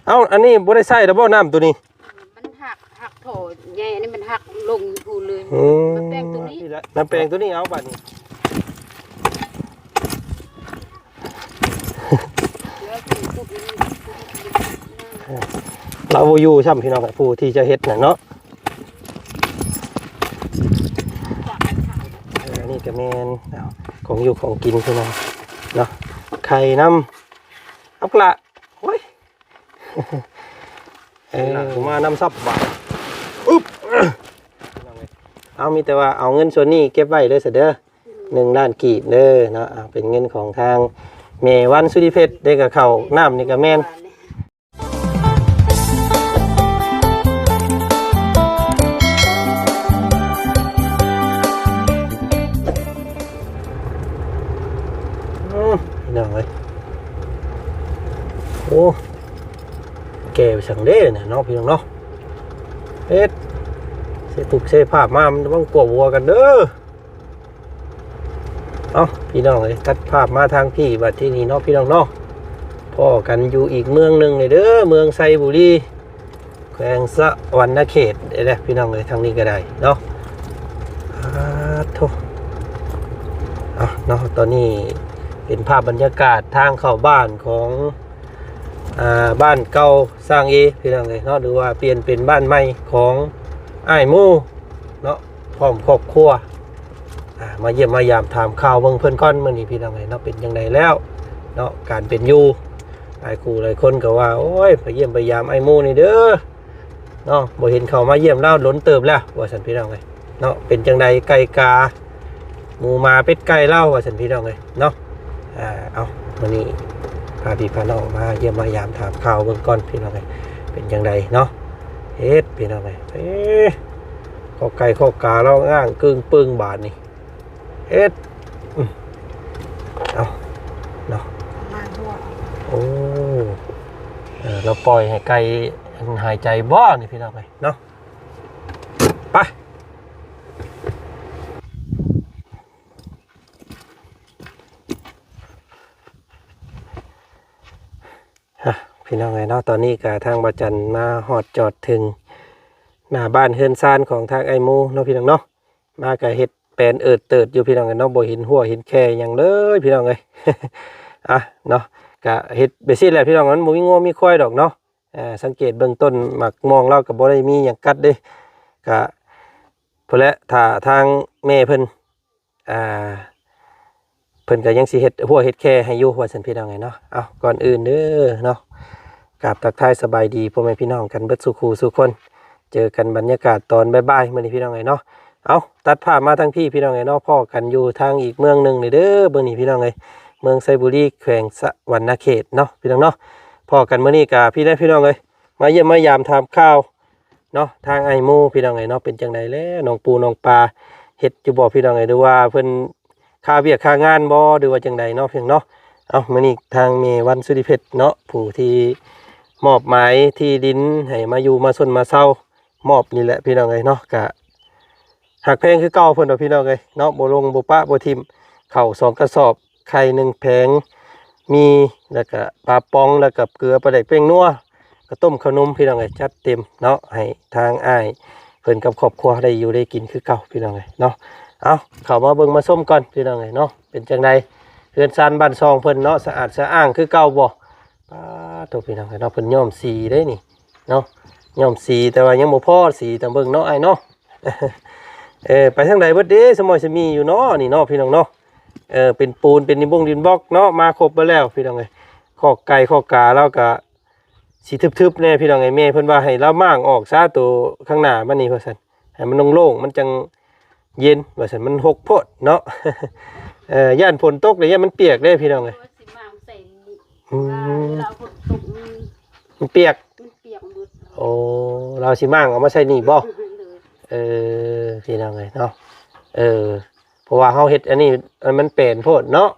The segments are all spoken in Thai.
เอ้าอันนี้บ่ได้ใส่แล้วบ่น้ำตัวนี้มันหักโถใหญ่อันนี้มันหักลงพูเลยมันแป้งตัวนี้น้ำแปลงตัวนี้เอาบัดนี้เราอยู่ช่ำพี่น้องผู้ที่จะเฮ็ดน่ะเนาะอันนี้ก็แม่นของอยู่ของกินพี่น้องเนาะไข่น้ำเอาละโอ้ยมาน้ำซับบาทอุ๊บเอามีแต่ว่าเอาเงินส่วนนี้เก็บไว้เลยเสด็จ1 ล้านกีบเด้อเนาะเป็นเงินของทางเมวันสุริเพชรได้กับเขาน้ำนี่กับแม่นพี่น้องเอ้ยโอ้แก่ไปสั่งเด้เนี่ยเนาะพี่น้องเนาะเฮ็ดเสถูกเสภาพมามันต้องปวดวัวกันเด้อเอาพี่น้องเอ้ยตัดภาพมาทางพี่บัดที่นี่เนาะพี่น้องเนาะพ่อกันอยู่อีกเมืองหนึ่งเลยเด้อเมืองไซบุรีแขวงสะวรรณเขตเด้อพี่น้องเอ้ยทางนี้ก็ได้เนาะโธ่เนาะตอนนี้เป็นภาพบรรยากาศทางเข้าบ้านของบ้านเก่าสร้างพี่น้องเลยเนาะหรือว่าเปลี่ยนเป็นบ้านใหม่ของอ้ายหมู่เนาะพร้อมครอบครัวมาเยี่ยมมายามถามข่าวเมืองเพื่อนก้อนเมื่อนี้พี่น้องเลยเนาะเป็นยังไงแล้วเนาะการเป็นอยู่หลายคู่หลายคนก็ว่าโอ้ยไปเยี่ยมไปยามอ้ายหมู่นี่เด้อเนาะบ่เห็นเขามาเยี่ยมเล่าล้นเติบแล้วว่าสันพี่น้องเลยเนาะเป็นจังใดไก่กาหมูมาเป็ดไก่เล่าว่าสันพี่น้องเลยเนาะเอาวันนี้พาพี่พาน้องมาเยี่ยมมายามถามข่าวเบื้องก่อนพี่น้องไงเป็นยังไงเนาะเฮ็ดพี่น้องไงข้อไก่ข้อกาเราง่างกึ่งปึ้งบาทนี่เฮ็ดเอาเนาะโอ้เราปล่อยให้ไก่หายใจบ่นี่พี่น้องไงเนาะไปพี่น้องไงเนาะตอนนี้กับทางบาจันมาหอดจอดถึงหน้าบ้านเฮือนซานของทางไอมูเนาะพี่น้องเนาะมากับเห็ดแปลนเติดอยู่พี่น้องไงเนาะบ่เห็นหัวเห็นแค่อย่างเลยพี่น้องไง เนาะกับเห็ดเบสิสแหละพี่น้องนั้นบ่มีงัวมีควายดอกเนาะสังเกตเบื้องต้นหมักมองเล่ากับบ่ได้มีอย่างกัดเด้กะพอแล้วถ้าทางแม่เพิ่นเพิ่นก็ยังสิเห็ดหัวเห็ดแค่ให้อยู่ว่าซั่นพี่น้องไงเนาะเอาก่อนอื่นเด้อเนาะกับทักทายสบายดีพ่อแม่พี่น้องกันเบิดสุขูสุคนเจอกันบรรยากาศตอนบ่ายๆมื้อนี้พี่น้องไงเนาะเอาตัดภาพมาทางพี่น้องไงเนาะพ่อกันอยู่ทางอีกเมืองนึงนี่เด้อเบิ่งนี่พี่น้องไงเมืองไซบุรีแขวงสะวรรณเขตเนาะพี่น้องเนาะพ่อกันมื้อนี้กับพี่น้องเอ้ยมาเยี่ยมมายามถามข่าวเนาะทางไอหมู่พี่น้องไงเนาะเป็นจังได๋แล้วน้องปูน้องปลาเฮ็ดอยู่บ่พี่น้องไงหรือว่าเพิ่นค่าเวียกค่างานบ่หรือว่าจังไดเนาะเพียงเนาะเอามื้อนี้ทางเมวันสุริเพชรเนาะผู้ที่มอบหมายที่ดินให้มาอยู่มาซนมาเศร้ามอบนี่แหละพี่น้องเอ้ยเนาะกะหักแพงคือเก่าเพิ่นพี่น้องเอ้ยเนาะบ่ลงบ่ปะบ่ทิ่มข้าว2 กระสอบไข่1 แผงมีแล้วก็ปลาปองแล้วก็เกลือปลาแดกเป้งนัวก็ต้มขนมพี่น้องเอ้ยจัดเต็มเนาะให้ทางอ้ายเพิ่นกับครอบครัวได้อยู่ได้กินคือเก่าพี่น้องเอ้ยเนาะเอาเข้ามาเบิ่งมาส้มก่อนพี่น้องเอ้ยเนาะเป็นจังไดเรือนซานบ้านซองเพิ่นเนาะสะอาดสะอ้างคือเก่าบ่ตัวพี่น้องเนาะเพิ่นย้อมสีได้นี่เนาะย้อมสีแต่ว่ายังบ่พอสีแต่เบิ่งเนาะไอ้เนาะ ไปทางใดเบิดเด้สมอยสมีอยู่เนาะนี่เนาะพี่น้องเนาะเป็นปูนเป็นดินดินบล็อกเนาะมาครบไปแล้วพี่น้องเอ้ยข้อไก่ข้อกาแล้วก็สีทึบๆแน่พี่น้องเอ้ยแม่เพิ่นว่าให้เราม่างออกซะตัวข้างหน้ามันนี่ว่าซั่นให้มันโล่งๆมันจังเย็นว่าซั่นมันหกโพดเนาะ ย่านฝนตกเลยย่านมันเปียกได้พี่น้องเอ้ยมันเปียกโอ้เราสิมั่งเอามาใส่นี่บ่พี่น้องเอ้ยเนาะเพราะว่าเฮาเฮ็ดอันนี้มันเป็นโพดเนาะ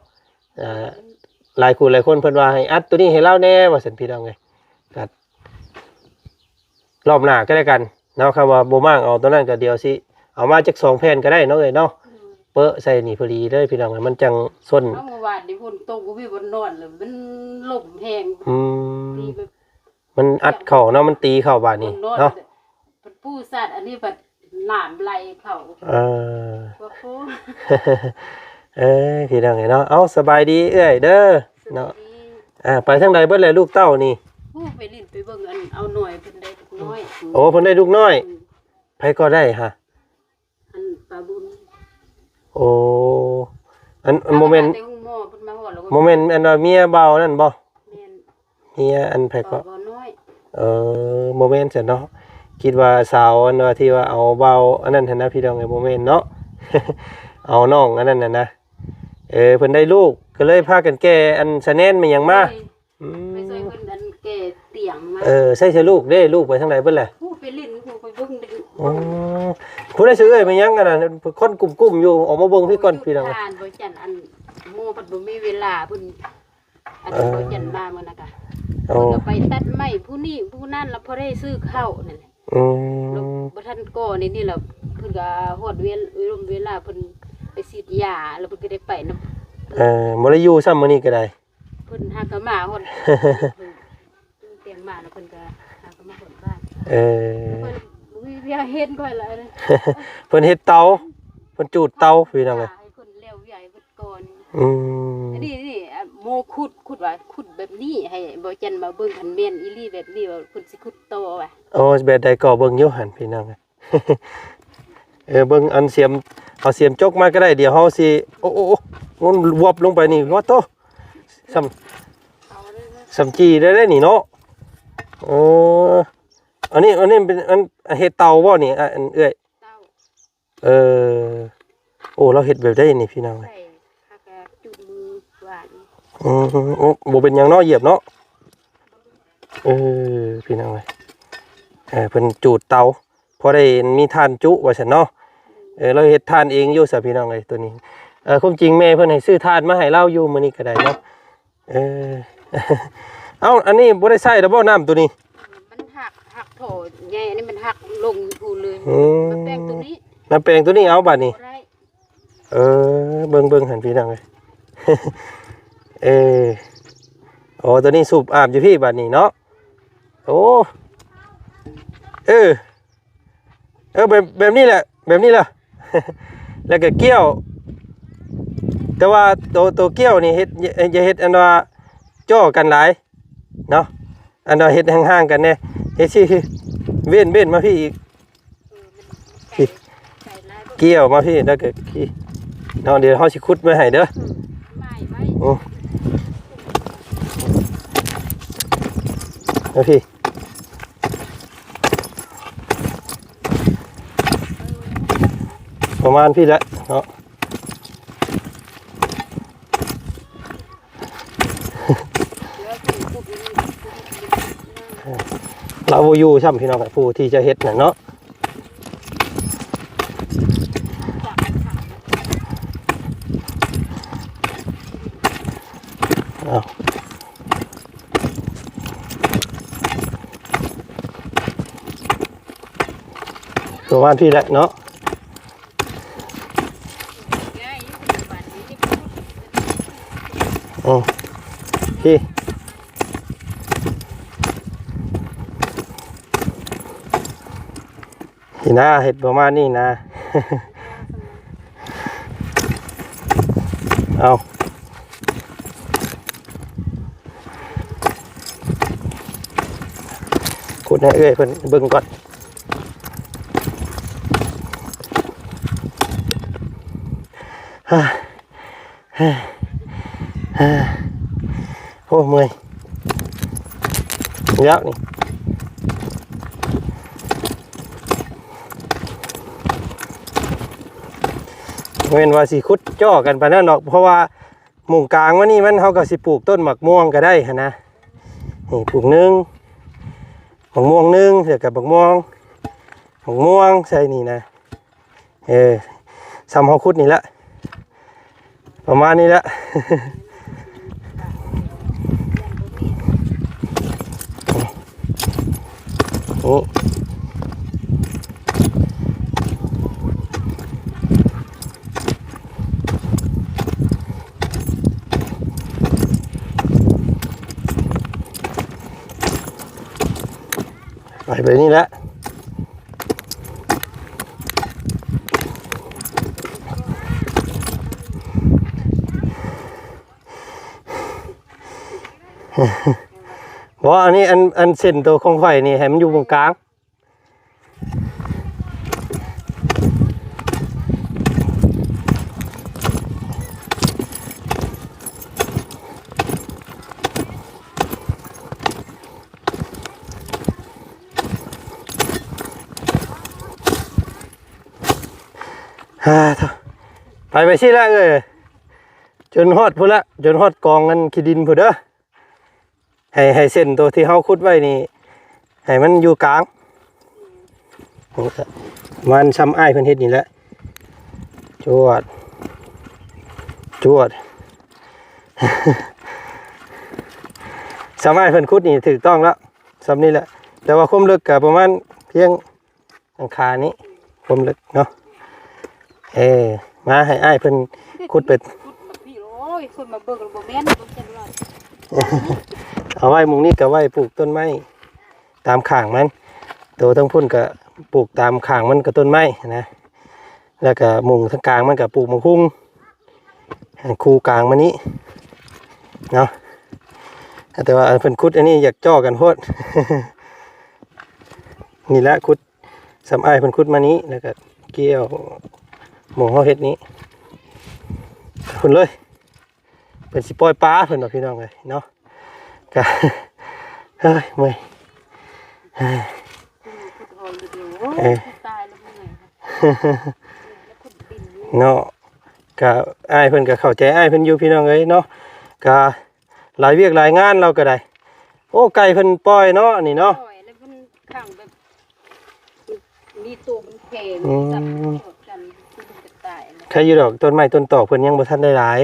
หลายคนเพิ่นว่าให้อัดตัวนี้ให้เราแน่ว่าซั่นพี่น้องเอ้ยก็รอบหน้าก็ได้กันเนาะคำว่าบ่มั่งเอาตัวนั้นก็เดียวสิเอามาจัก2 แผ่นก็ได้เนาะเอ้ยเนาะ เปอะใส่นี่พอดีเด้อพี่น้องมันจังส้น เอาเมื่อวานนี่ฝนตกก็มีบ่นอนเลยมันลมแห้ง อื ตี ม แบบ มันอัดเข้าเนาะมันตีเข้าบาดนี้ นอน เนาะ มันปูสัตว์อันนี้แบบหนามไหลเข้า เออ ว่าโอ้ พี่น้องเนาะเอาสบายดีเอ้ยเด้อเนาะไปทางใดเบิดเลยลูกเต้านี่ ผู้ไปลิ้นไปเบิ่งอันเอาหน่อยเพิ่นได้น้อย โอ้เพิ่นได้ลูกน้อยไผก็ได้ฮะ อันปลาบุญ โอ้อันโมเมนต์ แต่ห้องหม้อเพิ่นมาฮอดแล้วก็ โมเมนต์อันว่าเมียเบานั่นบ่ แม่น เมียอันไผก็ บ่น้อย โมเมนต์เนาะคิดว่าสาวอันว่าที่ว่าเอาเบาอันนั้นหั่นนะพี่น้องไอ้โมเมนต์เนาะ เอาน้องอันนั้นน่ะนะเพิ่นได้ลูกก็เลยพากันแก้อันสะแนนมาหยังมา ไปซอยเพิ่นอันแก่เตียงมา ใช่ลูกเด้ลูกไปทางไหนเบิดแหละ ผู้ไปลิ้นผู้ไปเบิ่งดึง อ๋อผู้ได้ซื้อเอ้ยมายังกันน่ะคนกลุ่มๆอยู่ออกมาเบิ่งพี่ก่อนพี่น้อง ทานบ่จันอันหมู่เพิ่นบ่มีเวลาเพิ่นอันบ่จันมามื้อนั้นก็ โอ้ เพิ่นก็ไปตัดไม้ผู้นี้ผู้นั้นแล้วพอได้ซื้อข้าวนั่นแหละ อืม แล้วบ่ทันก่อนี่แหละเพิ่นก็ฮอดเวลาเพิ่นไปฉีดยาแล้วเพิ่นก็ได้ไปนำ บ่ได้อยู่ซ้ำมื้อนี้ก็ได้ เพิ่นหากะมาฮอดเตียงมาแล้วเพิ่นก็หากะมาฮอดบ้าน เออ เพิ่นบ่มีเวียเฮ็ดค่อยละเลย เพิ่นเฮ็ดเตาเพิ่นจูดเตาพี่น้องเอ้ย ให้เพิ่นแล้วใหญ่เพิ่นก่อน อืม อันนี้โมขุดว่าขุดแบบนี้ให้บ่จันมาเบิ่งคันแม่นอีหลีแบบนี้ว่าเพิ่นสิขุดโตว่ะ โอ้แบบใดก็เบิ่งอยู่หั่นพี่น้องเอ้ย เบิ่งอันเสียมเอาเสียมจกมาก็ได้เดี๋ยวเฮาสิโอ้มันวบลงไปนี่ว่าโตซ้ำ เอาเลยนะ สำจีได้นี่เนาะเอออันนี้เป็นอันเฮ็ดเตาบ่นี่อันเอ้ย เต้า เออโอ้เราเฮ็ดแบบได้นี่พี่น้องเอ้ย ใส่หากะจุดมือหวาน โอ้บ่เป็นหยังเนาะเหยียบเนาะพี่น้องเอ้ยเพิ่นจูดเตาพอได้มีทานจุว่าซั่นเนาะเราเฮ็ดทานเองอยู่ซะพี่น้องเอ้ยตัวนี้ความจริงแม่เพิ่นให้ซื้อทานมาให้เราอยู่มื้อนี้ก็ได้เนาะเออ เอ้าอันนี้บ่ได้ใช้ดอกบ่น้ำตัวนี้ มันหักโถใหญ่อันนี้มันหักลงพูเลย อืม มันแป้งตัวนี้ น้ำแปลงตัวนี้เอาบัดนี้ บ่ได้ เบิ่งหันพี่น้องเลย โอ้ตัวนี้สูบอาบอยู่พี่บัดนี้เนาะโอ้แบบนี้แหละแบบนี้แหละ แล้วก็เกี้ยว แต่ว่าตัวเกี้ยวนี่เฮ็ดอย่าเฮ็ดอันว่าจ่อกันหลายเนาะอันว่าเฮ็ดห่างๆกันแน่เฮ็ดสิเว้นมาพี่อีก มันไก่ลายบ่ เกี่ยวมาพี่แล้วก็ขี้เนาะเดี๋ยวเฮาสิขุดไว้ให้เด้อ ไม่ไว้ โอ้เอาพี่ประมาณพี่ละเนาะ เดี๋ยวสิพวกนี้ เราบ่อยู่ซ้ำพี่น้องกับผู้ที่จะเฮ็ดน่ะเนาะ จับขาด เอาประมาณพี่ละเนาะ ง่ายอยู่ปัจจุบันนี้ที่พูด อือพี่นี่นะเฮ็ดประมาณนี้นะ เอาขุดให้เอ้ยเพิ่นเบิ่งก่อนฮ่าฮ่าฮ่าโอ้เมื่อยยากนี่เว้นว่าสิขุดจ่อกันไปนั่นดอกเพราะว่าหมู่กลางว่านี่มันเฮาก็สิปลูกต้นหมักม่วงก็ได้หั่นนะนี่ปลูกหนึงหมักม่วงหนึงเดี๋ยวกับหมักม่วงใส่นี่นะซ้ำเฮาขุดนี่ละประมาณนี้ละ นี่ ไปนี่แหละว่าอันนี้อันเส้นตัวของไฟนี่ให้มันอยู่ตรงกลางไปสิละจนฮอดพุ่นละจนฮอดกองกันขี้ดินพุ่นเด้อให้เส้นตัวที่เฮาขุดไว้นี่ให้มันอยู่กลางมันซ้ำอ้ายเพิ่นเฮ็ดนี่แหละจวดซ้ำอ้ายเพิ่นขุดนี่ถูกต้องแล้วซ้ำนี่แหละแต่ว่าความลึกก็ประมาณเพียงอังคานี้ความลึกเนาะมาให้อ้ายเพิ่นขุดเป็ดพี่โอ้ยคนมาเบิ่งบ่แม่นบ่จังว่า เอาไว้มุงนี้ก็ไว้ปลูกต้นไม้ตามข้างมันตัวทั้งพุ่นก็ปลูกตามข้างมันก็ต้นไม้นะแล้วก็มุงทั้งกลางมันก็ปลูกมะคุ้งคูกลางมันนี้เนาะแต่ว่าเพิ่นขุดอันนี้อยากจ่อกันโพด นี่แหละขุดสำอ้ายเพิ่นขุดมานี้แล้วก็เกี่ยวหมูเฮาเฮ็ดนี้เพิ่นเลยเป็นสิปล่อยปลาเพิ่นเนาะพี่น้องเอ้ยเนาะก็เฮ้ยเมื่อยเนาะก็อ้ายเพิ่นก็เข้าใจอ้ายเพิ่นอยู่พี่น้องเอ้ยเนาะก็หลายเวียกหลายงานเราก็ได้โอ้ไก่เพิ่นปล่อยเนาะนี่เนาะแล้วเพิ่นข้างแบบมีตัวมันแข็งจับกันคือมันจะตายใครอยู่ดอกต้นไม้ต้นตอกเพิ่นยังบ่ทันได้หลาย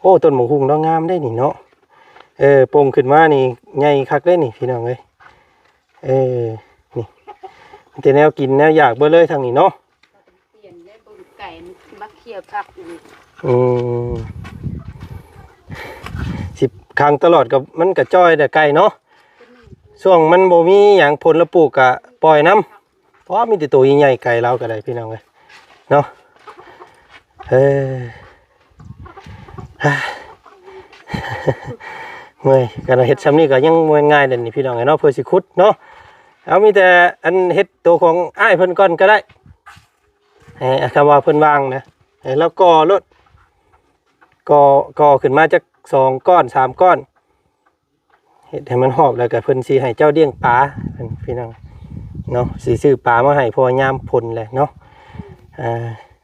โอ้ต้นหมกฮุ่งดอกงามได้นี่เนาะโป่งขึ้นมานี่ใหญ่คักได้นี่พี่น้องเอ้ยนี่มันจะแนวกินแนวอยากเบิดเลยทางนี้เนาะเปลี่ยนได้เบิ่งไก่มาเคี่ยวคักอยู่สิบครั้งตลอดกับมันก็จ้อยแต่ไก่เนาะช่วงมันบ่มีหยังผลละปลูกก็ปล่อยน้ำเพราะมีแต่ตัวใหญ่ๆไก่เราก็ได้พี่น้องเอ้ยเนาะเมื่อยการเฮ็ดซ้ำนี่ก็ยังง่ายเด่นนี่พี่น้องเนาะเพื่อสิขุดเนาะเอามีแต่อันเฮ็ดตัวของอ้ายเพิ่นก่อนก็ได้คำว่าเพิ่นวางนะแล้วก่อรถก่อขึ้นมาจาก2 ก้อน 3 ก้อนเฮ็ดให้มันหอบแล้วก็เพิ่นสิให้เจ้าเลี้ยงปลาพี่น้องเนาะสิซื้อปลามาให้พอยามพ้นแหละเนาะ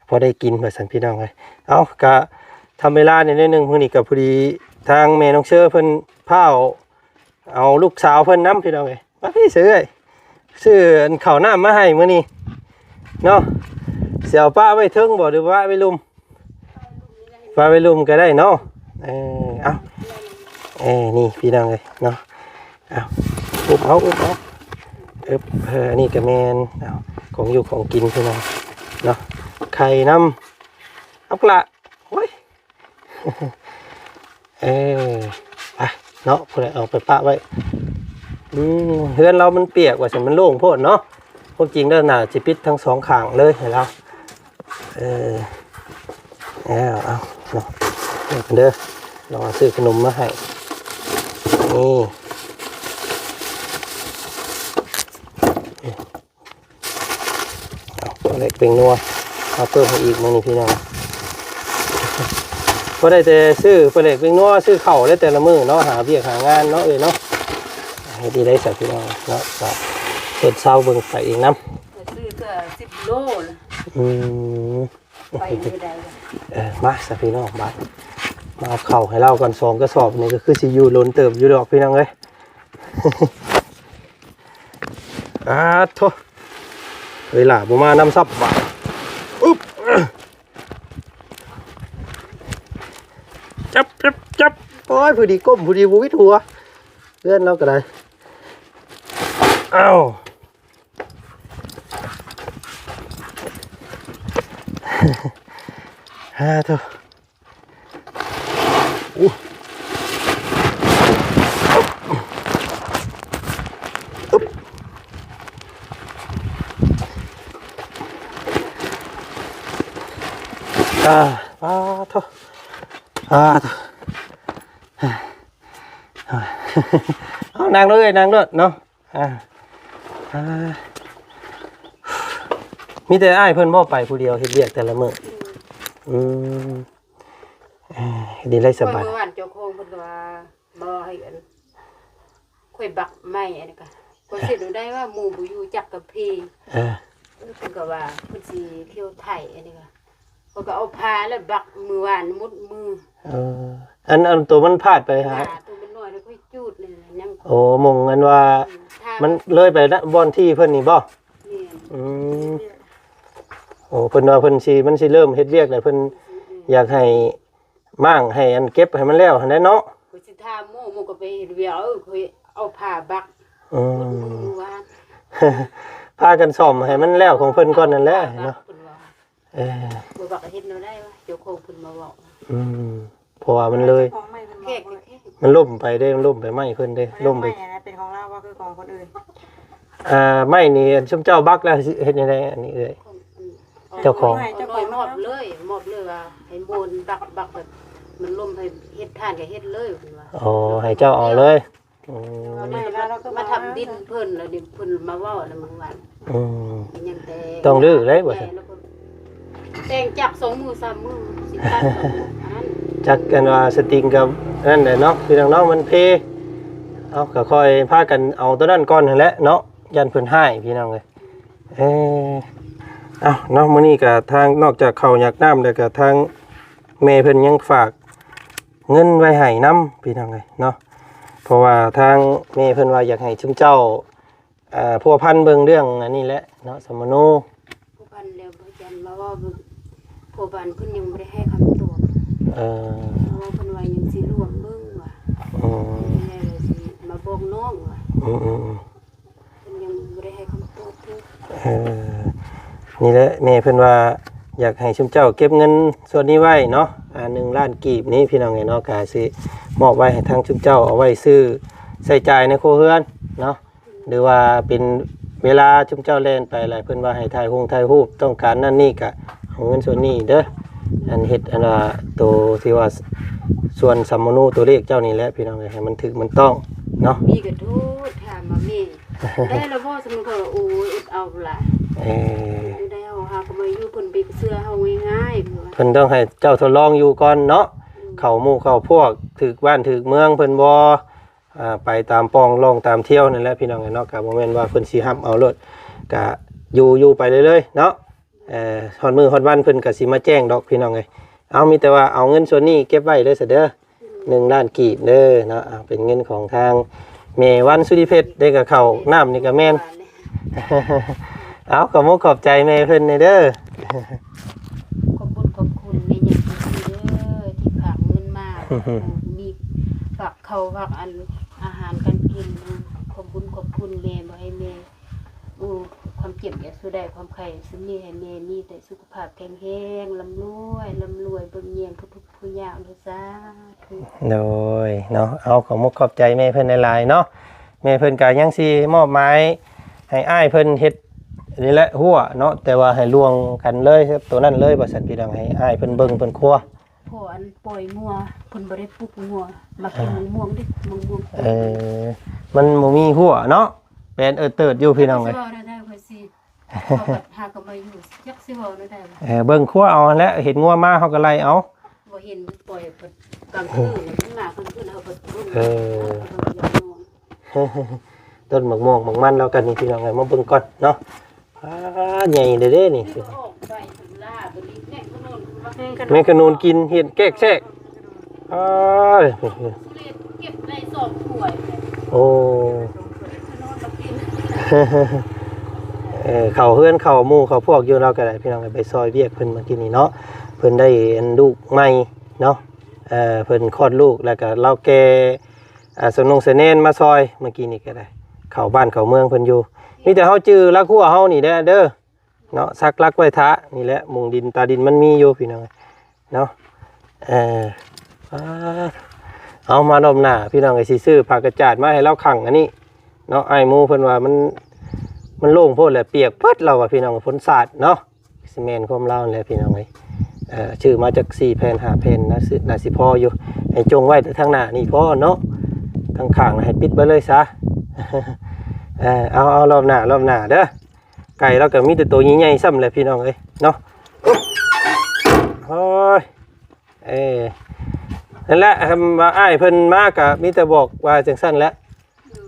พอได้กินว่าซั่นพี่น้องเอ้ยเอาก็ทำเวลานิดนึงมื้อนี้ก็พอดีทางแม่น้องเชอเพิ่นพาเอาลูกสาวเพิ่นนํพี่น้องเอ้ยมาพี่ซื้อข้าวน้ำมาให้มื้อนี้เนาะเสียวป้าไว้เทิงบ่หรือว่าไว้ลุมป้าไว้ลุมก็ได้เนาะเอานี่พี่น้องเอ้ยเนาะเอาอุบเอาอันนี้ก็แม่นเอาของอยู่ของกินพี่น้องเนาะไข่น้ำเอาละโอ้ยเนาะพอได้เอาไปปะไว้เฮือนเรามันเปียกว่าฉันมันโล่งโพดเนาะพวกจริงด้านหน้าจะปิดทั้ง2ข้างเลยเห็นแล้วเอาเนาะเด้อลองซื้อขนมมาให้นี่เอาเล็กเป็นนัวเอาเพิ่มให้อีกมั้งนี่พี่น้องก็ได้แต่ซื้อเปลือกเป็นนัวซื้อเข่าได้แต่ละมื้อเนาะหาเวียกหางานเนาะเนาะให้ดีได้สักพี่น้องเนาะก็เฮ็ดเช้าเบิ่งไปอีกน้ำซื้อก็10 โลไปได้มาสักพี่น้องมาเอาเข่าให้เราก่อน2 กระสอบนี่ก็คือสิอยู่ล้นเติบอยู่ดอกพี่น้องเอ้ยโธ่เวลาบ่มาน้ำซับบ่อุ๊บจับโอ้ยผู้ดีก้มผู้ดีบูวิถัวเลื่อนเราก็ได้อ้าวเถอะ ป้าโทโทเอานางเลยนางด้วยเนาะมีแต่อ้ายเพิ่นบ่ไปผู้เดียวเฮ็ดเวียกแต่ละมื้อดีเลยสบาย เมื่อวานเจ้าของเพิ่นก็ว่าบ่ให้กันค่อยบักไม้อันนี้ก็ก็สิดูได้ว่าหมู่บ่อยู่จักกับพี่เพิ่นก็ว่าเพิ่นสิเที่ยวไทยอันนี้ก็เพิ่นก็เอาผ้าแล้วบักมือวานมุดมืออันตัวมันพลาดไปฮะตัวมันน้อยแล้วค่อยจูดนี่ยังโอ้มงอันว่ามันเลยไปละบ่อนที่เพิ่นนี่บ่โอ้เพิ่นว่าเพิ่นสิมันสิเริ่มเฮ็ดเวียกแล้วเพิ่นอยากให้มั่างให้อันเก็บให้มันแล้วหั่นแหละเนาะก็สิถามหมู่ก็ไปเฮ็ดเวียกค่อยเอาผ้าบักมือวานพากันซ่อมให้มันแล้วของเพิ่นก่อนนั่นแหละเนาะบ่บักเฮ็ดแนวได้ว่าเจ้าของเพิ่นมาเว้าเพราะว่ามันเลยมันล่มไปได้มันล่มไปไหม้เพิ่นได้ล่มไปเป็นของเราว่าคือของคนอื่นไหม้นี่ชุมเจ้าบักแล้วเฮ็ดยังไงอันนี้เอ้ยเจ้าของมอบเลยว่าให้โบนบักแบบมันล่มให้เฮ็ดทานก็เฮ็ดเลยเพิ่นว่าอ๋อให้เจ้าเอาเลยมาทำดินเพิ่นแล้วดิเพิ่นมาเว้าแล้วมื้อวานยังแต่ต้องลื้อเลยบ่ซั่นแต่งจัก2มื้อ3มื้อสิตัดจักกันว่าสติงกับนั่นแหละเนาะพี่น้องมันเพเอาก็ค่อยพากันเอาตัวนั้นก่อนนั่นแหละเนาะยันเพิ่นให้พี่น้องเอ้ยเนาะมื้อนี้ก็ทางนอกจากข้าวอยากน้ำแล้วก็ทางแม่เพิ่นยังฝากเงินไว้ให้นำพี่น้องเอ้ยเนาะเพราะว่าทางแม่เพิ่นว่าอยากให้ชุมเจ้าพัวพันเบิ่งเรื่องอันนี้แหละเนาะสมโนพัวพันแล้วบ่จันมาว่าพัวพันเพิ่นยังบ่ได้ให้คำตอบเพราะว่าเพิ่นว่ายังสิร่วมเบิ่งว่าสิมาบอกน้องว่าเพิ่นยังบ่ได้ให้คำตอบนี่แหละแม่เพิ่นว่าอยากให้ชุมเจ้าเก็บเงินส่วนนี้ไว้เนาะ1 ล้านกีบนี้พี่น้องเนาะก็สิมอบไว้ให้ทางชุมเจ้าเอาไว้ซื้อใช้จ่ายในครัวเรือนเนาะหรือว่าเป็นเวลาชุมเจ้าเล่นไปอะไรเพิ่นว่าให้ถ่ายรูปต้องการนั่นนี่ก็เอาเงินส่วนนี้เด้ออันเฮ็ดอันว่าตัวที่ว่าส่วนสัมมโนตัวเลขเจ้านี่แหละพี่น้องให้มันถึกมันต้องเนาะมีก็ทูถามมาแม่ได้แล้วบ่สมมุติก็โอ้ยเอาล่ะได้เอาหาก็มาอยู่เพิ่นไปเสื้อเฮาง่ายๆเพิ่นต้องให้เจ้าทดลองอยู่ก่อนเนาะเข้าหมู่เข้าพวกถึกบ้านถึกเมืองเพิ่นบ่ไปตามปองลองตามเที่ยวนั่นแหละพี่น้องเนาะก็บ่แม่นว่าเพิ่นสิรับเอารถก็อยู่ไปเรื่อยๆเนาะฮอดมื้อฮอดวันเพิ่นก็สิมาแจ้งดอกพี่น้องเอ้ยเอามีแต่ว่าเอาเงินส่วนนี้เก็บไว้เด้อซะเด้อ1 ล้านกีบเด้อเนาะเป็นเงินของทางแม่วันสุริเพชรได้กับข้าวน้ำนี่ก็แม่นเอาขอบใจแม่เพิ่นเด้อขอบคุณแม่ยังเด้อที่ฝากเงินมามีฝากข้าวฝากอาหารการกินขอบคุณแม่บ่ให้แม่ความเจ็บอย่าสู้ได้ความไข้ซึ่งนี่ให้แม่มีแต่สุขภาพแข็งแรงร่ำรวยเบิ่งเยี่ยมทุกผู้ยากเด้อจ้าโดยเนาะเอาขอบใจแม่เพิ่นหลายๆเนาะแม่เพิ่นก็ยังสิมอบหมายให้อ้ายเพิ่นเฮ็ดนี่แหละหัวเนาะแต่ว่าให้รวมกันเลยตัวนั้นเลยบ่ซั่นพี่น้องให้อ้ายเพิ่นเบิ่งเพิ่นครัวพออันปล่อยงัวเพิ่นบ่ได้ปลูกงัวมากินมะม่วงดิมะม่วงมันบ่มีหัวเนาะเป็นเติดอยู่พี่น้องเอ้ยได้ค่อยสิหาก็มาอยู่จักสิเว้าได้เบิ่งครัวเอาแล้วเห็นงัวมาเฮาก็ไล่เอาบ่เห็นปล่อยเพิ่นกลางคืนข้างหน้ากลางคืนเฮาก็ต้นหมากม่วงหมากมันแล้วกันนี่พี่น้องเอ้ยมาเบิ่งก่อนเนาะใหญ่เด้นี่แม่ขนุนกินเห็ดแก๊กแซกเก็บได้2ถ้วยโอ้เขาเฮือนเขาหมู่เขาพวกอยู่เราก็ได้พี่น้องไปซอยเวียกเพิ่นมากินนี่เนาะเพิ่นได้อันลูกใหม่เนาะเพิ่นคลอดลูกแล้วก็เราแก่สนงเสนนมาซอยเมื่อกี้นี่ก็ได้เข้าบ้านเข้าเมืองเพิ่นอยู่มีแต่เฮาจื้อละคั่วเฮานี่เด้อเนาะซักลักไว้ทะนี่แหละมุงดินตาดินมันมีอยู่พี่น้องเนาะเอามารอบหน้าพี่น้องก็สิซื้อผักกระจาดมาให้เราขังอันนี้เนาะอ้ายหมู่เพิ่นว่ามันโล่งโพดแหละเปียกเพิดเราว่าพี่น้องฝนสาดเนาะสิแม่นความเราแหละพี่น้องเอ้ย ชื่อมาจาก4แผ่น5แผ่นนะซื้อน่าสิพออยู่ให้จงไว้แต่ทางหน้านี่พอเนาะทางข้างให้ปิดไว้เลยซะ เอารอบหน้เด้อไก่เราก็มีแต่ตัวใหญ่ๆซ้ำเลยพี่น้องเอ้ยเนาะโอ้ยนั่นแหละมาอ้ายเพิ่นมาก็มีแต่บอกว่าจังซั่นแหละ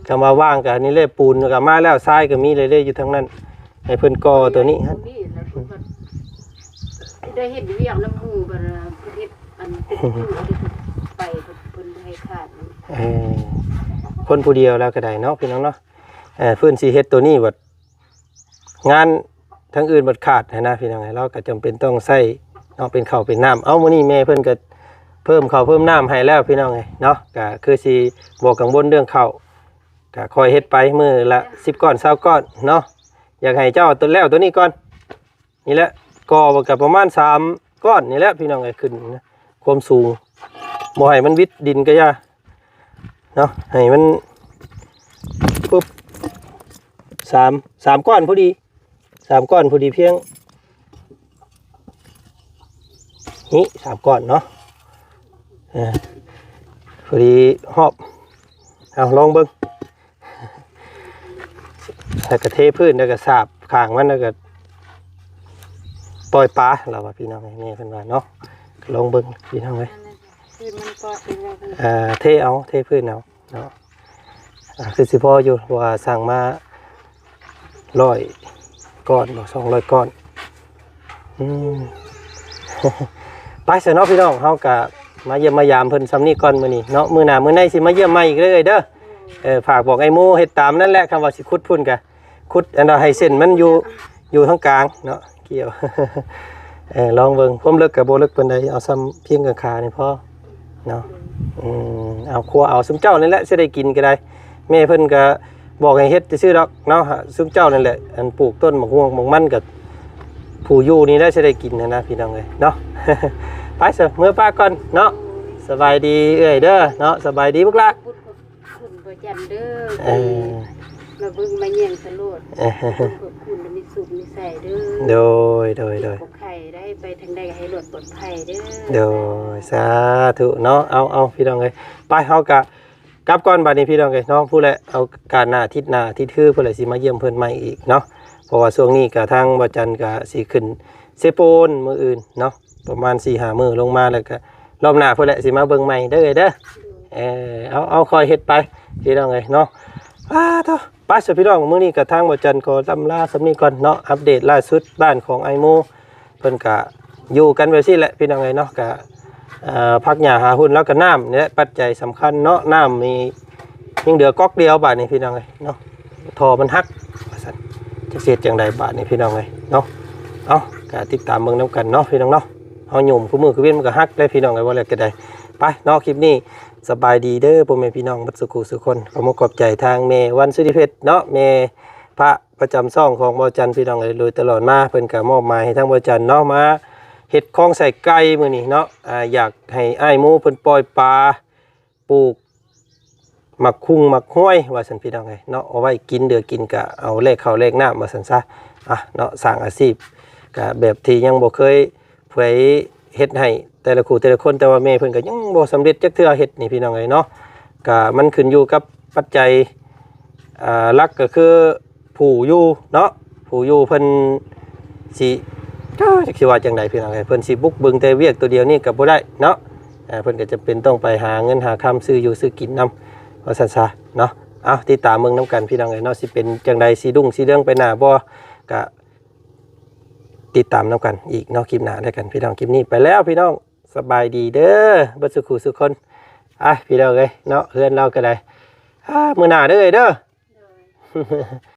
ก็มาว่างก็นี่เลยปูนก็มาแล้วทรายก็มีเลยๆอยู่ทางนั้นให้เพิ่นก่อตัวนี้ฮะ ได้เห็นเวียงน้ำมูบ่ประเทศอันเป็นอยู่ไปเพิ่นให้ขาด คนผู้เดียวแล้วก็ได้เนาะพี่น้องเนาะฟื้นสิเฮ็ดตัวนี้บัดงานทั้งอื่นบัดขาดนะพี่น้องเราก็จำเป็นต้องใส่เนาะเป็นข้าวเป็นน้ำเอามื้อนี้แม่เพิ่นก็เพิ่มข้าวเพิ่มน้ำให้แล้วพี่น้องเนาะก็คือสิบ่กังวลเรื่องข้าวก็คอยเฮ็ดไปมื้อละ10ก้อน20ก้อนเนาะอยากให้เจ้าตัวแล้วตัวนี้ก่อนนี่แหละก่อก็ประมาณ3ก้อนนี่แหละพี่น้องขึ้นนะความสูงบ่ให้มันวิดดินก็อย่าเนาะให้มันปุ๊บสามก้อนพอดี3ก้อนพอดีเพียงนี่3ก้อนเนาะพอดีหอบเอาลองเบิ่งแล้วก็เทพื้นแล้วก็สาบข้างมันแล้วก็ปล่อยปลาเราว่าพี่น้องไงนี่เพิ่นว่าเนาะลองเบิ่งพี่น้องเอ้ย คือมันก็เป็นว่าคือ เทพื้นเอาเนาะคือสิพออยู่ว่าสั่งมา100ก้อนบ่200ก้อนไปซะเนาะพี่น้องเฮาก็มาเยี่ยมมายามเพิ่นซ้ำนี้ก่อนมื้อนี้เนาะมื้อหน้ามื้อในสิมาเยี่ยมใหม่อีกเลยเด้อฝากบอกไอ้หมูเฮ็ดตามนั่นแหละคำว่าสิขุดพุ่นก็ขุดอันให้เส้นมันอยู่ทางกลางเนาะเกี่ยว ลองเบิ่งความลึกก็บ่ลึกปานใดเอาซ้ำเพียงกับขานี่พอเนาะเอาครัวเอาซุมเจ้านั่นแหละสิได้กินก็ได้แม่เพิ่นก็บอกให้เฮ็ดซื่อๆดอกเนาะซุมเจ้านั่นแหละอันปลูกต้นมะม่วงมะมันก็ผู้อยู่นี่ได้สิได้กินนะพี่น้องเอ้ยเนาะ ไปซะมื้อป้าก่อนเนาะสบายดีเอ้ยเด้อเนาะสบายดีพวกละ คุณบ่จันเด้อมาเบิ่งมาแย่งตลอดคุณมีสุขมีใส่เด้อโดยไข่ได้ไปทางใดก็ให้รถปลอดภัยเด้อ โดยสาธุเนาะเอาพี่น้องเอ้ยไปเฮากะกลับก่อนบัดนี้พี่น้องเอ้ยเนาะผู้ใดเอาการหน้าอาทิตย์หน้าอาทิตย์คือผู้ใดสิมาเยี่ยมเพิ่นใหม่อีกเนาะเพราะว่าช่วงนี้ก็ทางบ่จันก็สิขึ้นเซโปนมื้ออื่นเนาะประมาณ 4-5 มื้อลงมาแล้วก็รอบหน้าเพิ่นแหละสิมาเบิ่งใหม่เด้อเด้อเอาคอยเฮ็ดไปพี่น้องเอ้ยเนาะเถอะไปสิพี่น้องมื้อนี้ก็ทางบ่จันก็ลำลาสำนี้ก่อนเนาะอัปเดตล่าสุดบ้านของไอโมเพิ่นก็อยู่กันแบบนี้แหละพี่น้องเอ้ยเนาะก็พักหญ้าหาหุ้นแล้วก็น้ำนี่แหละปัจจัยสำคัญเนาะน้ำมียังเหลือก๊อกเดียวบาดนี้พี่น้องเอ้ยเนาะท่อมันหักว่าซั่นจะเสียจังไดบาดนี้พี่น้องเอ้ยเนาะเอาก็ติดตามเบิ่งนํกันเนาะพี่น้องเนาะเฮาหยุ่มคู่มือคือเว้นมันก็หักได้พี่น้องเอ้ยว่าแล้วก็ได้ไปเนาะคลิปนี้สบายดีเด้อพ่อแม่พี่น้องบัดสุขุสุคนขอขอบใจทางแม่วันสุริเพชรเนาะแม่พระประจำช่องของบ่จันพี่น้องเอ้ยโดยตลอดมาเพิ่นก็มอบหมายให้ทางบ่จันเนาะมาเฮ็ดคลองใส่ไก่มื้อนี้เนาะอยากให้อ้ายหมูเพิ่นปล่อยปลาปลูกหมักคุ้งหมักห้วยว่าซั่นพี่น้องเอ้ยเนาะเอาไว้กินเดือกินก็เอาแลกข้าวแลกน้ำว่าซั่นซะเนาะสร้างอาชีพก็แบบที่ยังบ่เคยเผยเฮ็ดให้แต่ละคู่แต่ละคนแต่ว่าแม่เพิ่นก็ยังบ่สำเร็จจักเทื่อเฮ็ดนี่พี่น้องเอ้ยเนาะก็มันขึ้นอยู่กับปัจจัยหลักก็คือผู้อยู่เนาะผู้อยู่เพิ่นสิจักสิว่าจังไดพี่น้องเอ้ยเพิ่นสิบุกบึงแต่เวียกตัวเดียวนี่ก็บ่ได้เนาะเพิ่นก็จำเป็นต้องไปหาเงินหาคำซื้ออยู่ซื้อกินนำว่าซั่นซะเนาะเอาติดตามเบิ่งนํกันพี่น้องเอ้ยเนาะสิเป็นจังไดสิรุ่งสิเรื่องไปหน้าบ่ก็ติดตามนํกันอีกเนาะคลิปหน้าได้กันพี่น้องคลิปนี้ไปแล้วพี่น้องสบายดีเด้อบ่สุขสุขคนพี่น้องเอ้ยเนาะเฮือนเราก็ได้มื้อหน้าเด้อ